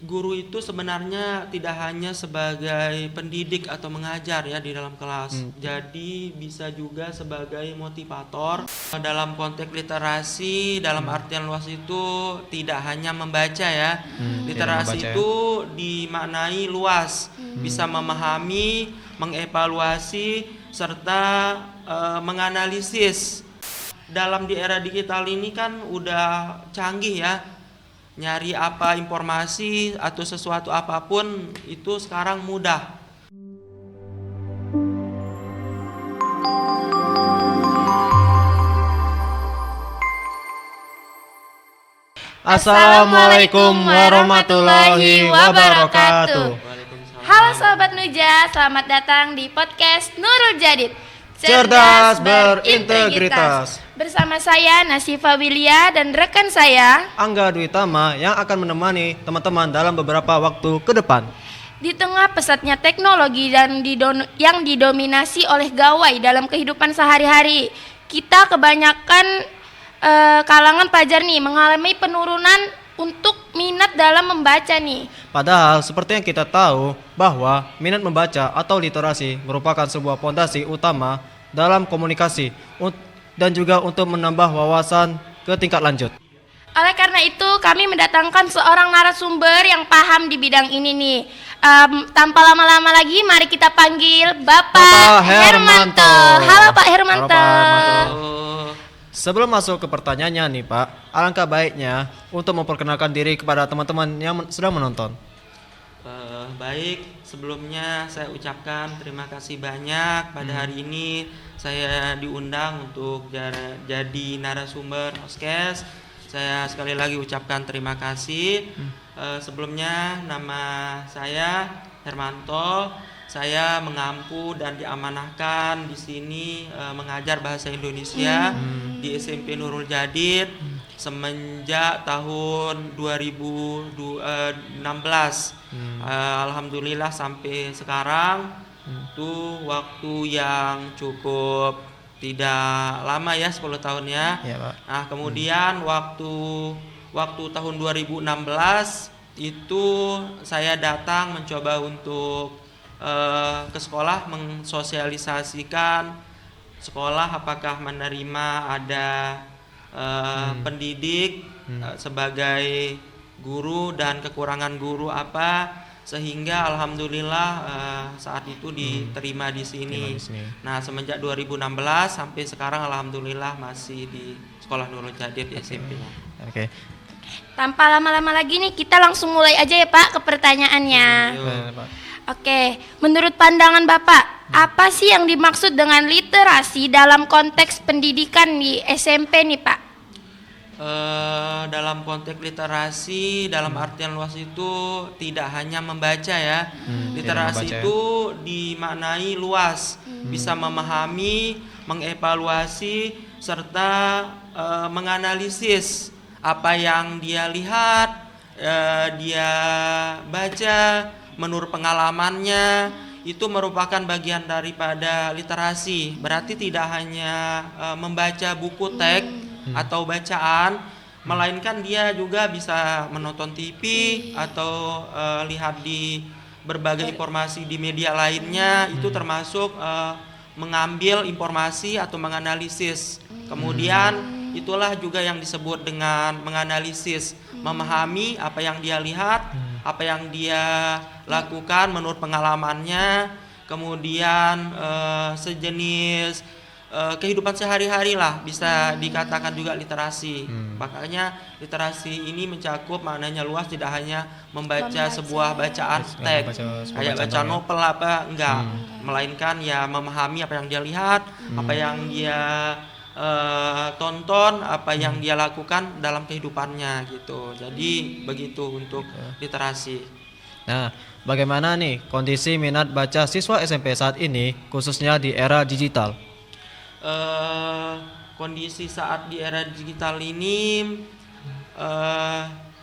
Guru itu sebenarnya tidak hanya sebagai pendidik atau mengajar ya di dalam kelas. Jadi bisa juga sebagai motivator. Dalam konteks literasi, dalam artian luas itu tidak hanya membaca ya. Tidak membaca Literasi ya. itu dimaknai luas, bisa memahami, mengevaluasi serta menganalisis. Dalam di era digital ini kan udah canggih ya. Nyari apa informasi atau sesuatu apapun itu sekarang mudah. Assalamualaikum warahmatullahi wabarakatuh. Waalaikumsalam. Halo Sobat Nuja, selamat datang di podcast Nurul Jadid. Cerdas berintegritas. Bersama saya Nasifa Wilia dan rekan saya. Angga Dwi Tama yang akan menemani teman-teman dalam beberapa waktu ke depan. Di tengah pesatnya teknologi dan yang didominasi oleh gawai dalam kehidupan sehari-hari, kita kebanyakan kalangan pelajar nih mengalami penurunan untuk minat dalam membaca nih. Padahal seperti yang kita tahu bahwa minat membaca atau literasi merupakan sebuah fondasi utama dalam komunikasi dan juga untuk menambah wawasan ke tingkat lanjut. Oleh karena itu kami mendatangkan seorang narasumber yang paham di bidang ini nih. Tanpa lama-lama lagi mari kita panggil Bapak Hermanto. Halo Pak Hermanto. Halo, Pak Hermanto. Oh, Sebelum masuk ke pertanyaannya nih Pak, alangkah baiknya untuk memperkenalkan diri kepada teman-teman yang sedang menonton. baik, sebelumnya saya ucapkan terima kasih banyak pada hari ini saya diundang untuk jadi narasumber podcast. Saya sekali lagi ucapkan terima kasih. Sebelumnya nama saya Hermanto. Saya mengampu dan diamanahkan di sini mengajar bahasa Indonesia di SMP Nurul Jadid semenjak tahun 2016. Alhamdulillah sampai sekarang itu waktu yang cukup tidak lama ya, 10 tahun ya. Ya, Pak. Nah, kemudian waktu tahun 2016 itu saya datang mencoba untuk ke sekolah mensosialisasikan sekolah apakah menerima ada pendidik sebagai guru dan kekurangan guru apa, sehingga alhamdulillah saat itu diterima di sini. Nah, semenjak 2016 sampai sekarang alhamdulillah masih di Sekolah Nurul Jadid di SMP-nya. Oke. Tanpa lama-lama lagi nih kita langsung mulai aja ya Pak ke pertanyaannya. Pak. Oke, menurut pandangan Bapak, apa sih yang dimaksud dengan literasi dalam konteks pendidikan di SMP nih Pak? Dalam konteks literasi, dalam artian luas itu tidak hanya membaca ya. Literasi membaca ya. itu dimaknai luas, bisa memahami, mengevaluasi serta menganalisis apa yang dia lihat, dia baca, menurut pengalamannya. Itu merupakan bagian daripada literasi. Berarti tidak hanya membaca buku teks atau bacaan, melainkan dia juga bisa menonton TV atau lihat di berbagai informasi di media lainnya. Itu termasuk mengambil informasi atau menganalisis. Kemudian itulah juga yang disebut dengan menganalisis, memahami apa yang dia lihat, apa yang dia lakukan menurut pengalamannya, kemudian sejenis kehidupan sehari-hari lah, bisa dikatakan juga literasi. Makanya literasi ini mencakup maknanya luas, tidak hanya membaca sebuah bacaan teks kayak baca novel apa, enggak, melainkan ya memahami apa yang dia lihat, apa yang dia tonton, apa yang dia lakukan dalam kehidupannya gitu. Jadi begitu untuk literasi. Nah, bagaimana nih kondisi minat baca siswa SMP saat ini khususnya di era digital? Kondisi saat di era digital ini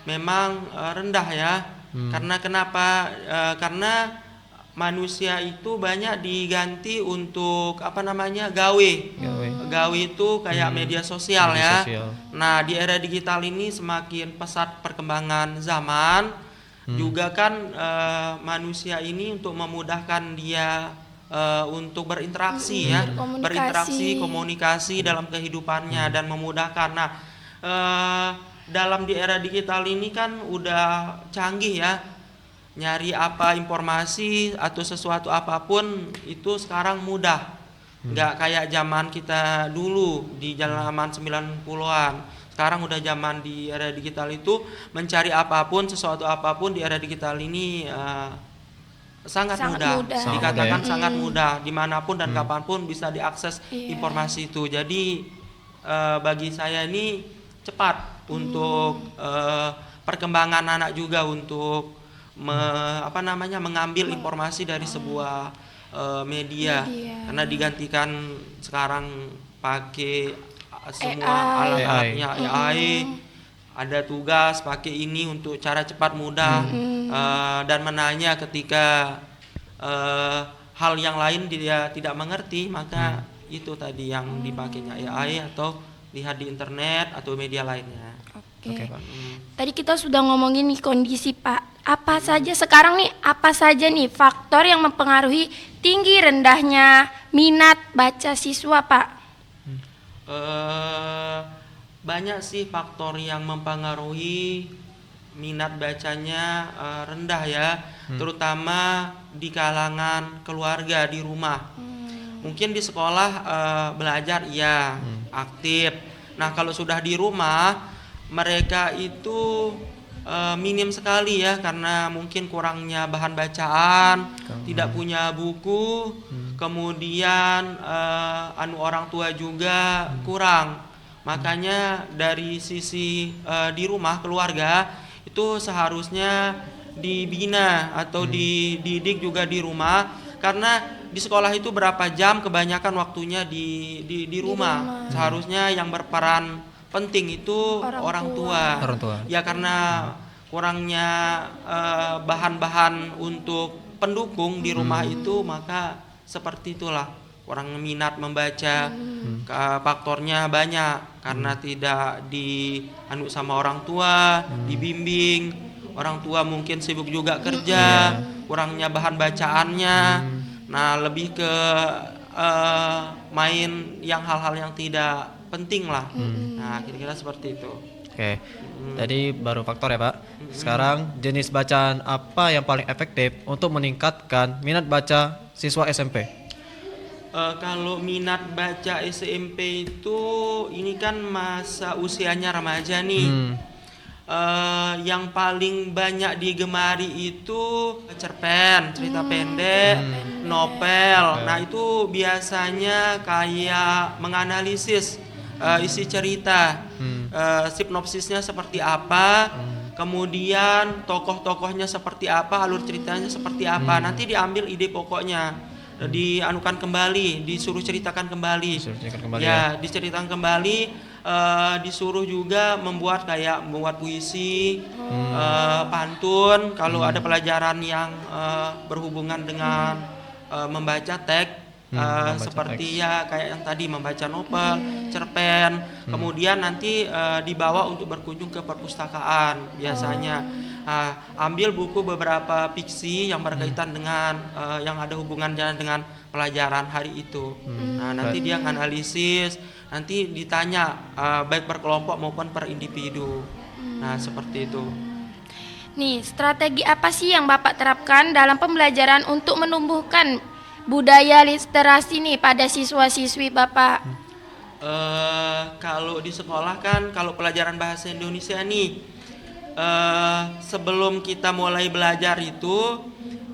memang rendah ya. Karena kenapa? Karena manusia itu banyak diganti untuk gawe. Gawe itu kayak media sosial ya. Sosial. Nah, di era digital ini semakin pesat perkembangan zaman. Juga kan manusia ini untuk memudahkan dia untuk berinteraksi ya, berkomunikasi. berinteraksi, komunikasi dalam kehidupannya dan memudahkan. Nah, dalam di era digital ini kan udah canggih ya, nyari apa informasi atau sesuatu apapun itu sekarang mudah. Nggak kayak zaman kita dulu di zaman 90-an. Sekarang udah zaman di era digital itu mencari apapun, sesuatu apapun di era digital ini sangat mudah. Sangat Dikatakan mudah ya. sangat mudah, dimanapun dan kapanpun bisa diakses Iya. informasi itu. Jadi bagi saya ini cepat untuk perkembangan anak juga untuk mengambil informasi dari sebuah media. Karena digantikan sekarang pakai semua AI. alat-alatnya AI. Ada tugas pakai ini untuk cara cepat mudah dan menanya ketika hal yang lain dia tidak mengerti, maka itu tadi yang dipakainya AI atau lihat di internet atau media lainnya. Oke. Pak. Tadi kita sudah ngomongin nih kondisi Pak. Apa saja sekarang nih, apa saja nih faktor yang mempengaruhi tinggi rendahnya minat baca siswa Pak? Banyak sih faktor yang mempengaruhi minat bacanya rendah ya, terutama di kalangan keluarga di rumah. Mungkin di sekolah belajar iya aktif. Nah kalau sudah di rumah mereka itu minim sekali ya, karena mungkin kurangnya bahan bacaan, tidak punya buku, kemudian orang tua juga kurang. Makanya dari sisi di rumah keluarga itu seharusnya dibina atau dididik juga di rumah, karena di sekolah itu berapa jam kebanyakan waktunya di rumah. Seharusnya yang berperan penting itu orang tua. Orang tua. Ya karena kurangnya bahan-bahan untuk pendukung di rumah itu, maka seperti itulah kurang minat membaca. Faktornya banyak, karena tidak dianu sama orang tua, dibimbing. Orang tua mungkin sibuk juga kerja, kurangnya bahan bacaannya. Nah lebih ke main yang hal-hal yang tidak penting lah. Nah kira-kira seperti itu. Oke. Tadi baru faktor ya Pak. Sekarang jenis bacaan apa yang paling efektif untuk meningkatkan minat baca siswa SMP? Kalau minat baca SMP itu ini kan masa usianya remaja nih. Yang paling banyak digemari itu cerpen, cerita pendek, novel. Nah itu biasanya kayak menganalisis isi cerita, sinopsisnya seperti apa, kemudian tokoh-tokohnya seperti apa, alur ceritanya seperti apa. Nanti diambil ide pokoknya, dianukan kembali, disuruh ceritakan kembali. Ya, diceritakan kembali, disuruh juga membuat puisi, pantun. Kalau ada pelajaran yang berhubungan dengan membaca teks, seperti ya kayak yang tadi membaca novel, cerpen. Kemudian nanti dibawa untuk berkunjung ke perpustakaan biasanya. Ambil buku beberapa fiksi yang berkaitan dengan yang ada hubungannya dengan pelajaran hari itu. Nah nanti dia analisis, nanti ditanya baik per kelompok maupun per individu. Nah seperti itu. Nih, strategi apa sih yang Bapak terapkan dalam pembelajaran untuk menumbuhkan budaya literasi nih pada siswa-siswi Bapak? Kalau di sekolah kan, kalau pelajaran bahasa Indonesia nih, sebelum kita mulai belajar itu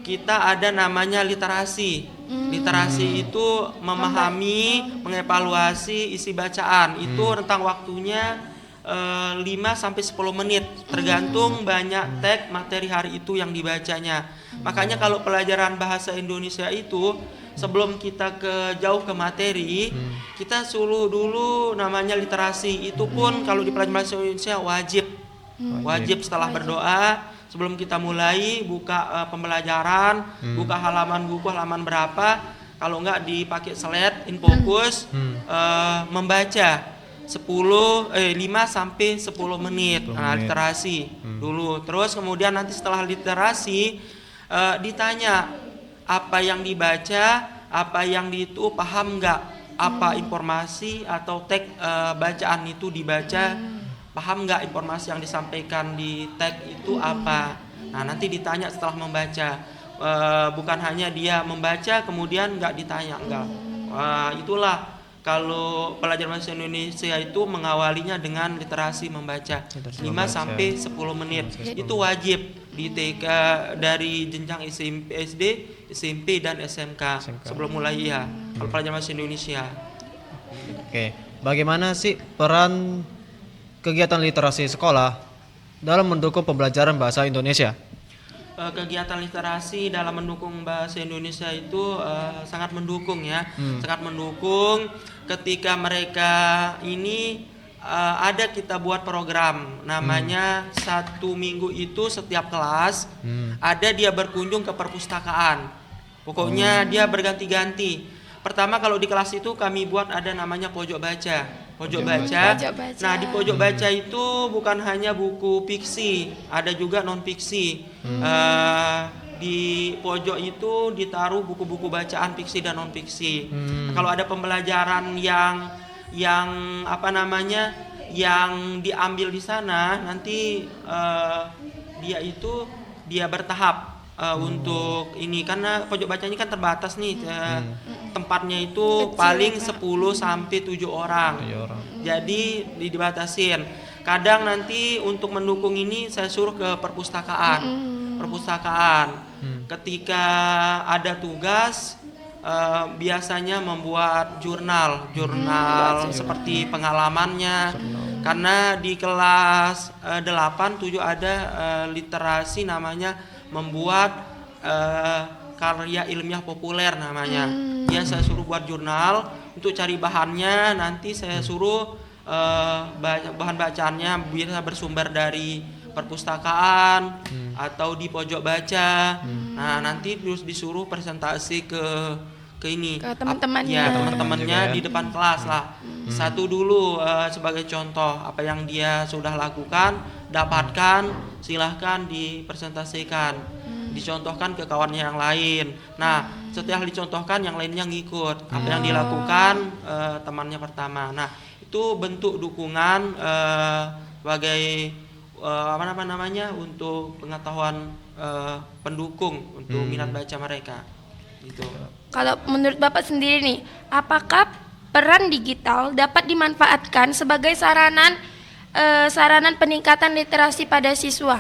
kita ada namanya literasi. Literasi itu memahami, mengevaluasi isi bacaan. Itu rentang waktunya 5 sampai 10 menit, tergantung banyak teks materi hari itu yang dibacanya. Makanya kalau pelajaran bahasa Indonesia itu sebelum kita jauh ke materi, kita suruh dulu namanya literasi. Itu pun kalau di pelajaran bahasa Indonesia wajib setelah berdoa sebelum kita mulai buka pembelajaran, buka halaman buku halaman berapa, kalau enggak dipakai slide in focus, membaca 5 sampai 10 menit. Nah, literasi dulu. Terus kemudian nanti setelah literasi ditanya apa yang dibaca, apa yang itu paham nggak? Apa informasi atau teks bacaan itu dibaca, paham nggak informasi yang disampaikan di teks itu apa? Nah, nanti ditanya setelah membaca. Bukan hanya dia membaca kemudian nggak ditanya, enggak. Itulah kalau pelajar bahasa Indonesia itu mengawalinya dengan literasi membaca 5 sampai 10 menit. Itu wajib di TK dari jenjang SMP, SD, SMP dan SMK sebelum mulai ya. Kalau pelajar bahasa Indonesia. Oke, bagaimana sih peran kegiatan literasi sekolah dalam mendukung pembelajaran bahasa Indonesia? Kegiatan literasi dalam mendukung bahasa Indonesia itu sangat mendukung ya, sangat mendukung. Ketika mereka ini ada kita buat program namanya 1 minggu itu setiap kelas ada dia berkunjung ke perpustakaan. Pokoknya dia berganti-ganti. Pertama kalau di kelas itu kami buat ada namanya pojok baca. Pojok baca. Nah, di pojok baca itu bukan hanya buku fiksi, ada juga non fiksi. Di pojok itu ditaruh buku-buku bacaan fiksi dan non fiksi. Nah, kalau ada pembelajaran yang apa namanya, yang diambil di sana, nanti dia bertahap untuk ini, karena pojok bacanya kan terbatas nih. Tempatnya itu paling 10 sampai 7 orang. Jadi dibatasin. Kadang nanti untuk mendukung ini saya suruh ke perpustakaan. Ketika ada tugas biasanya membuat jurnal seperti pengalamannya. Karena di kelas 8, 7 ada literasi namanya membuat karya ilmiah populer namanya. Dia saya suruh buat jurnal untuk cari bahannya, nanti saya suruh bahan bacaannya bisa bersumber dari perpustakaan atau di pojok baca. Nah, nanti terus disuruh presentasi ke teman-temannya di depan kelas lah. Satu dulu sebagai contoh apa yang dia sudah lakukan, dapatkan, silahkan dipresentasikan. Dicontohkan ke kawannya yang lain. Nah, setelah dicontohkan yang lainnya ngikut apa yang dilakukan temannya pertama. Nah, itu bentuk dukungan sebagai untuk pengetahuan pendukung untuk minat baca mereka. Gitu. Kalau menurut Bapak sendiri nih, apakah peran digital dapat dimanfaatkan sebagai saranan peningkatan literasi pada siswa?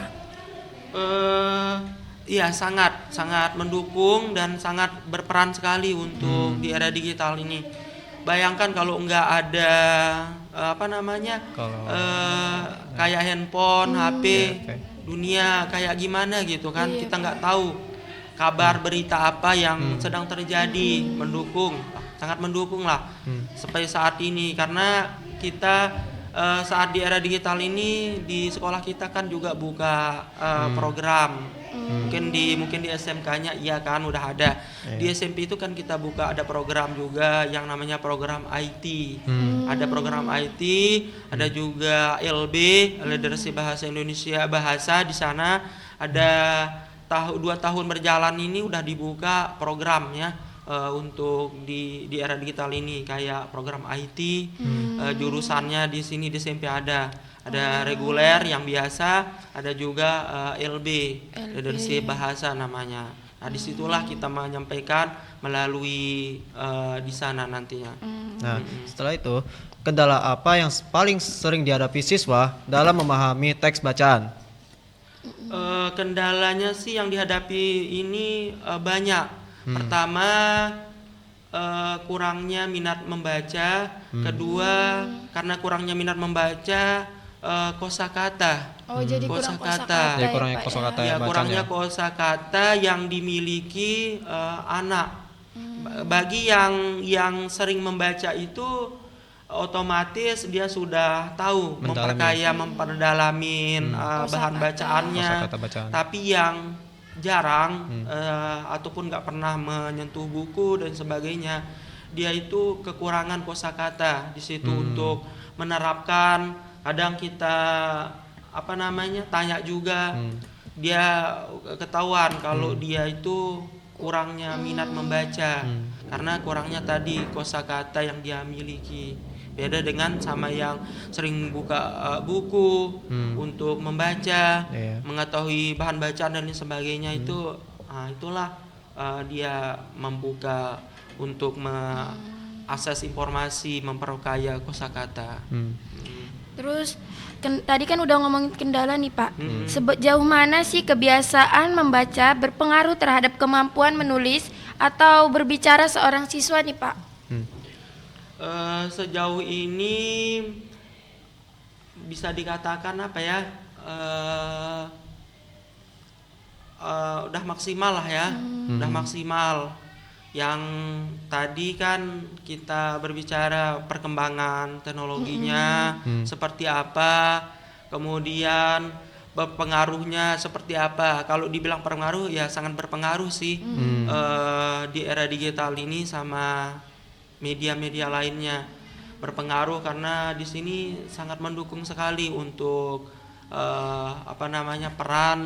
Iya, sangat mendukung dan sangat berperan sekali untuk di era digital ini. Bayangkan kalau nggak ada kayak handphone, HP, dunia kayak gimana gitu kan, kita nggak tahu kabar berita apa yang sedang terjadi. Sangat mendukung lah sampai saat ini, karena kita saat di era digital ini di sekolah kita kan juga buka program. Mungkin di SMK-nya iya kan udah ada. Di SMP itu kan kita buka ada program juga yang namanya program IT. Ada program IT, ada juga LB, Literasi Bahasa Indonesia Bahasa. Di sana ada 2 tahun berjalan ini udah dibuka programnya untuk di era digital ini, kayak program IT. Jurusannya di sini di SMP ada reguler yang biasa, ada juga LB, Literasi Bahasa namanya. Nah, disitulah kita menyampaikan melalui di sana nantinya. Nah, setelah itu, kendala apa yang paling sering dihadapi siswa dalam memahami teks bacaan? Kendalanya sih yang dihadapi ini banyak. Pertama, kurangnya minat membaca. Kedua, karena kurangnya minat membaca, kosakata. Jadi kurang kosakata. Ya, kurangnya kosakata Ya, yang kurangnya bacanya. kosakata yang dimiliki anak. Bagi yang sering membaca itu otomatis dia sudah tahu memperdalamin bahan bacaannya. Kosakata bacaan. Tapi yang jarang ataupun nggak pernah menyentuh buku dan sebagainya, dia itu kekurangan kosakata di situ untuk menerapkan. Kadang kita tanya juga, dia ketahuan kalau dia itu kurangnya minat membaca karena kurangnya tadi kosakata yang dia miliki. Beda dengan sama yang sering buka buku untuk membaca, mengetahui bahan bacaan dan lain sebagainya. Itu itulah dia membuka untuk mengakses informasi, memperkaya kosakata. Terus tadi kan udah ngomongin kendala nih Pak. Sejauh mana sih kebiasaan membaca berpengaruh terhadap kemampuan menulis atau berbicara seorang siswa nih Pak? Sejauh ini bisa dikatakan udah maksimal lah ya, udah maksimal. Yang tadi kan kita berbicara perkembangan teknologinya seperti apa, kemudian berpengaruhnya seperti apa. Kalau dibilang pengaruh ya sangat berpengaruh sih di era digital ini sama media-media lainnya, berpengaruh karena di sini sangat mendukung sekali untuk peran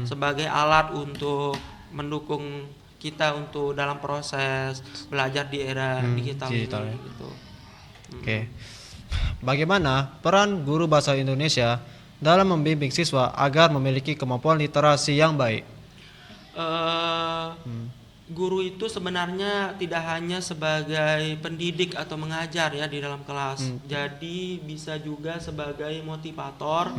sebagai alat untuk mendukung kita untuk dalam proses belajar di era digital ini, ya. gitu. Oke. Bagaimana peran guru bahasa Indonesia dalam membimbing siswa agar memiliki kemampuan literasi yang baik? Guru itu sebenarnya tidak hanya sebagai pendidik atau mengajar ya di dalam kelas. Jadi bisa juga sebagai motivator,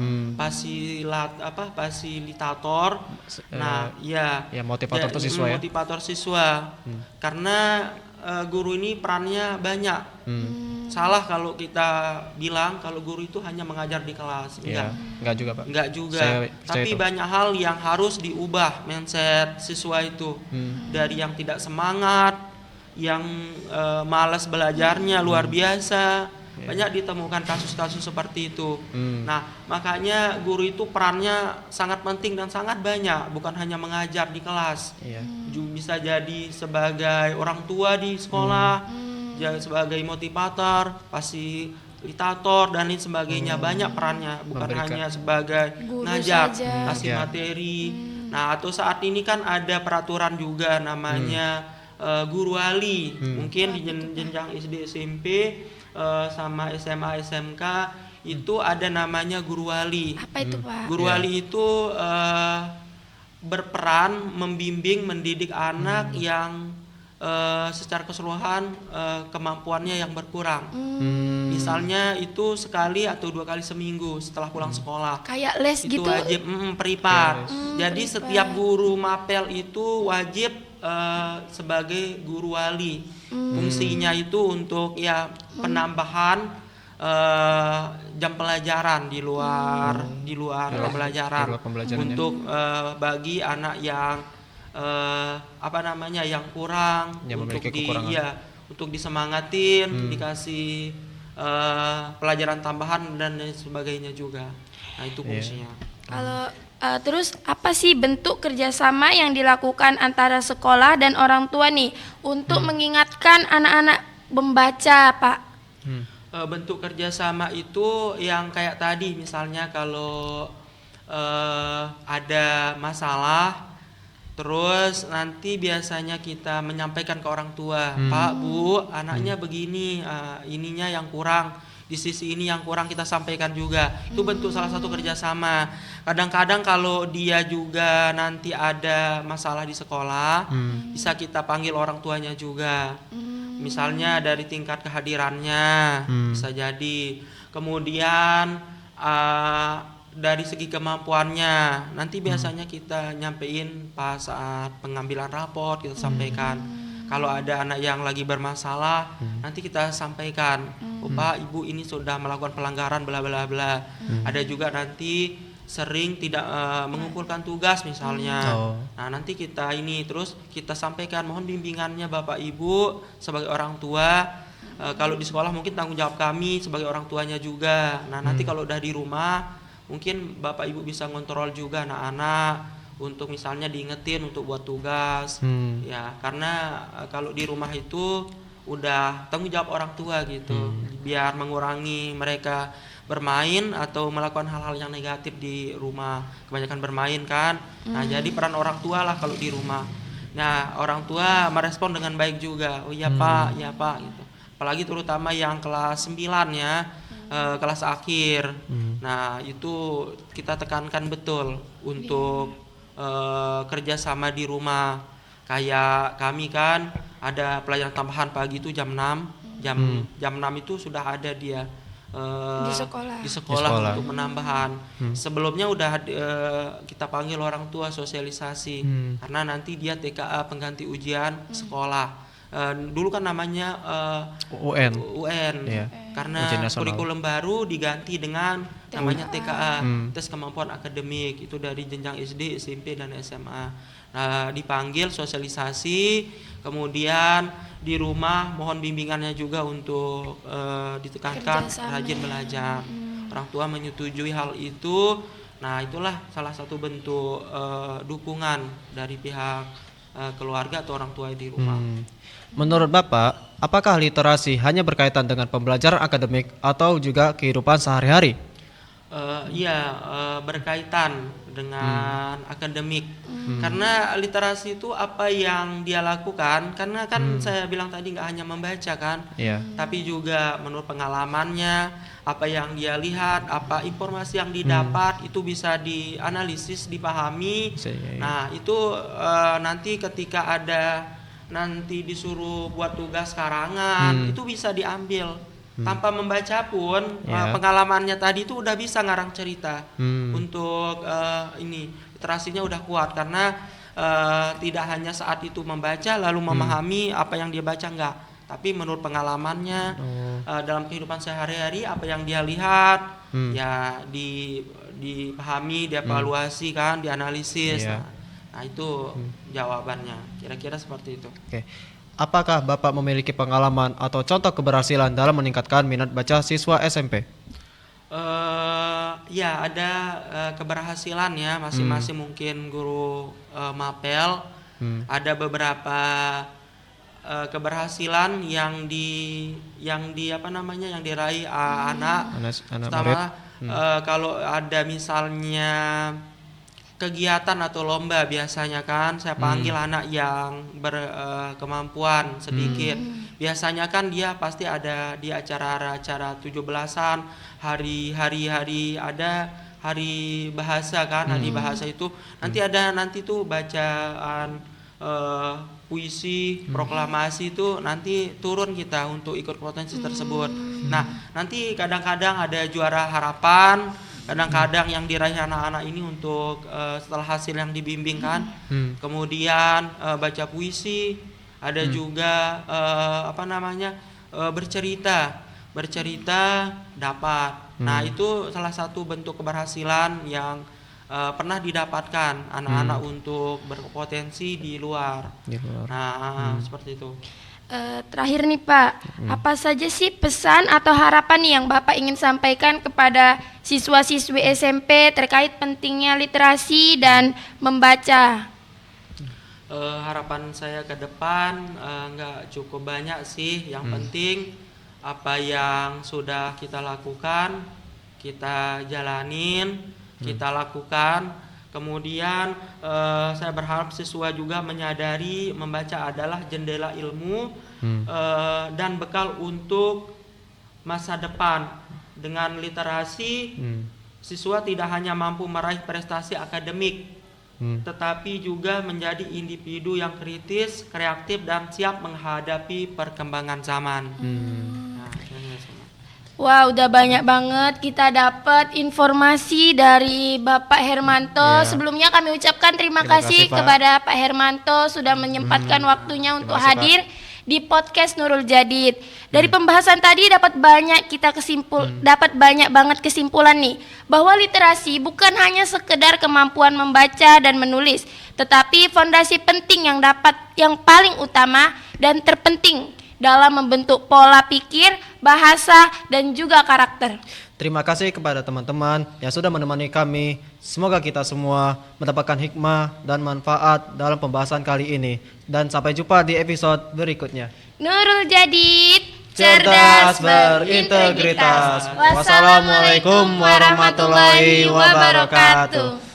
fasilitator. Nah, ya motivator itu siswa ya. Motivator siswa. Karena guru ini perannya banyak. Salah kalau kita bilang kalau guru itu hanya mengajar di kelas. Enggak juga Pak. Enggak juga. Tapi itu. banyak hal yang harus diubah mindset siswa itu. Dari yang tidak semangat, yang malas belajarnya luar biasa. Banyak ditemukan kasus-kasus seperti itu. Nah, makanya guru itu perannya sangat penting dan sangat banyak, bukan hanya mengajar di kelas. Bisa jadi sebagai orang tua di sekolah, jadi sebagai motivator, fasilitator dan lain sebagainya. Banyak perannya, bukan hanya sebagai ngajar, kasih materi. Nah, atau saat ini kan ada peraturan juga namanya guru wali. Mungkin di jenjang SD SMP sama SMA SMK itu ada namanya guru wali. Apa itu Pak? Guru wali itu berperan membimbing, mendidik anak yang secara keseluruhan kemampuannya yang berkurang. Misalnya itu sekali atau 2 kali seminggu setelah pulang sekolah. Kayak les itu gitu. wajib privat. Jadi setiap guru mapel itu wajib sebagai guru wali. Fungsinya itu untuk penambahan jam pelajaran di luar pembelajaran untuk bagi anak yang yang kurang, yang untuk memiliki kekurangan. untuk disemangatin, dikasih pelajaran tambahan dan lain sebagainya juga. Nah, itu fungsinya. Kalau terus apa sih bentuk kerjasama yang dilakukan antara sekolah dan orang tua nih untuk mengingatkan anak-anak membaca, Pak? Bentuk kerjasama itu yang kayak tadi, misalnya kalau ada masalah, terus nanti biasanya kita menyampaikan ke orang tua, Pak, Bu, anaknya begini, ininya yang kurang, di sisi ini yang kurang kita sampaikan juga. Itu bentuk salah satu kerjasama. Kadang-kadang kalau dia juga nanti ada masalah di sekolah, bisa kita panggil orang tuanya juga. Misalnya dari tingkat kehadirannya, bisa jadi. Kemudian dari segi kemampuannya, nanti biasanya kita nyampein pas saat pengambilan raport, kita sampaikan. Kalau ada anak yang lagi bermasalah, nanti kita sampaikan, oh Pak, Ibu ini sudah melakukan pelanggaran bla bla bla. Ada juga nanti sering tidak mengumpulkan tugas misalnya. Nah, nanti kita terus kita sampaikan, mohon bimbingannya Bapak Ibu sebagai orang tua. Kalau di sekolah mungkin tanggung jawab kami sebagai orang tuanya juga. Nah, nanti kalau udah di rumah mungkin Bapak Ibu bisa ngontrol juga anak-anak untuk misalnya diingetin untuk buat tugas. Ya, karena kalau di rumah itu udah tanggung jawab orang tua gitu, biar mengurangi mereka bermain atau melakukan hal-hal yang negatif di rumah, kebanyakan bermain kan. Nah jadi peran orang tua lah kalau di rumah. Nah orang tua merespon dengan baik juga, oh iya pak, iya pak gitu. Apalagi terutama yang kelas 9 ya, kelas akhir. Nah itu kita tekankan betul untuk kerjasama di rumah. Kayak kami kan ada pelajaran tambahan pagi itu jam 6, jam 6 itu sudah ada dia Di sekolah. di sekolah untuk penambahan. Sebelumnya udah kita panggil orang tua sosialisasi karena nanti dia TKA pengganti ujian sekolah. Dulu kan namanya UN Iya. karena Ujian nasional. kurikulum baru diganti dengan namanya TKA, tes kemampuan akademik, itu dari jenjang SD, SMP dan SMA. Nah, dipanggil sosialisasi, kemudian di rumah mohon bimbingannya juga untuk ditekankan Kerjasama. rajin belajar. Orang tua menyetujui hal itu. Nah, itulah salah satu bentuk dukungan dari pihak keluarga atau orang tua di rumah. Menurut Bapak, apakah literasi hanya berkaitan dengan pembelajaran akademik atau juga kehidupan sehari-hari? Iya, berkaitan dengan akademik. Karena literasi itu apa yang dia lakukan, karena kan saya bilang tadi nggak hanya membaca kan, Iya. tapi juga menurut pengalamannya, apa yang dia lihat, apa informasi yang didapat itu bisa dianalisis, dipahami. Iya. Nah itu nanti ketika ada nanti disuruh buat tugas karangan itu bisa diambil tanpa membaca pun. Ya. Pengalamannya tadi itu udah bisa ngarang cerita. Hmm. Untuk ini literasinya udah kuat karena tidak hanya saat itu membaca lalu memahami apa yang dia baca, enggak, tapi menurut pengalamannya dalam kehidupan sehari-hari apa yang dia lihat ya dipahami, dievaluasi kan, dianalisis. Iya. Nah itu jawabannya, kira-kira seperti itu. Oke. Apakah Bapak memiliki pengalaman atau contoh keberhasilan dalam meningkatkan minat baca siswa SMP? Ya ada keberhasilan ya masing-masing mungkin guru mapel ada beberapa keberhasilan yang diraih anak murid. pertama kalau ada misalnya kegiatan atau lomba biasanya kan saya panggil anak yang berkemampuan sedikit. Biasanya kan dia pasti ada di acara-acara 17-an, hari ada hari bahasa kan, hari bahasa itu nanti ada tuh bacaan puisi, proklamasi itu nanti turun kita untuk ikut potensi tersebut. Nah, nanti kadang-kadang ada juara harapan, kadang-kadang yang diraih anak-anak ini untuk setelah hasil yang dibimbing kan, kemudian baca puisi, ada juga bercerita dapat. Nah itu salah satu bentuk keberhasilan yang pernah didapatkan anak-anak untuk berpotensi di luar. Nah seperti itu. Terakhir nih Pak, apa saja sih pesan atau harapan nih yang Bapak ingin sampaikan kepada siswa-siswi SMP terkait pentingnya literasi dan membaca? Harapan saya ke depan nggak cukup banyak sih. Yang penting apa yang sudah kita lakukan, kita jalanin, kita lakukan. Kemudian saya berharap siswa juga menyadari membaca adalah jendela ilmu dan bekal untuk masa depan. Dengan literasi, siswa tidak hanya mampu meraih prestasi akademik, tetapi juga menjadi individu yang kritis, kreatif, dan siap menghadapi perkembangan zaman. Nah, Wah, udah banyak banget kita dapat informasi dari Bapak Hermanto. Iya. Sebelumnya kami ucapkan terima Terima kasih kasih, Pak. kepada Pak Hermanto sudah menyempatkan waktunya untuk kasih, hadir di podcast Nurul Jadid. Dari pembahasan tadi dapat banyak banget kesimpulan nih bahwa literasi bukan hanya sekedar kemampuan membaca dan menulis, tetapi fondasi penting yang paling utama dan terpenting dalam membentuk pola pikir, bahasa, dan juga karakter. Terima kasih kepada teman-teman yang sudah menemani kami. Semoga kita semua mendapatkan hikmah dan manfaat dalam pembahasan kali ini. Dan sampai jumpa di episode berikutnya. Nurul Jadid, Cerdas berintegritas. Wassalamualaikum warahmatullahi wabarakatuh.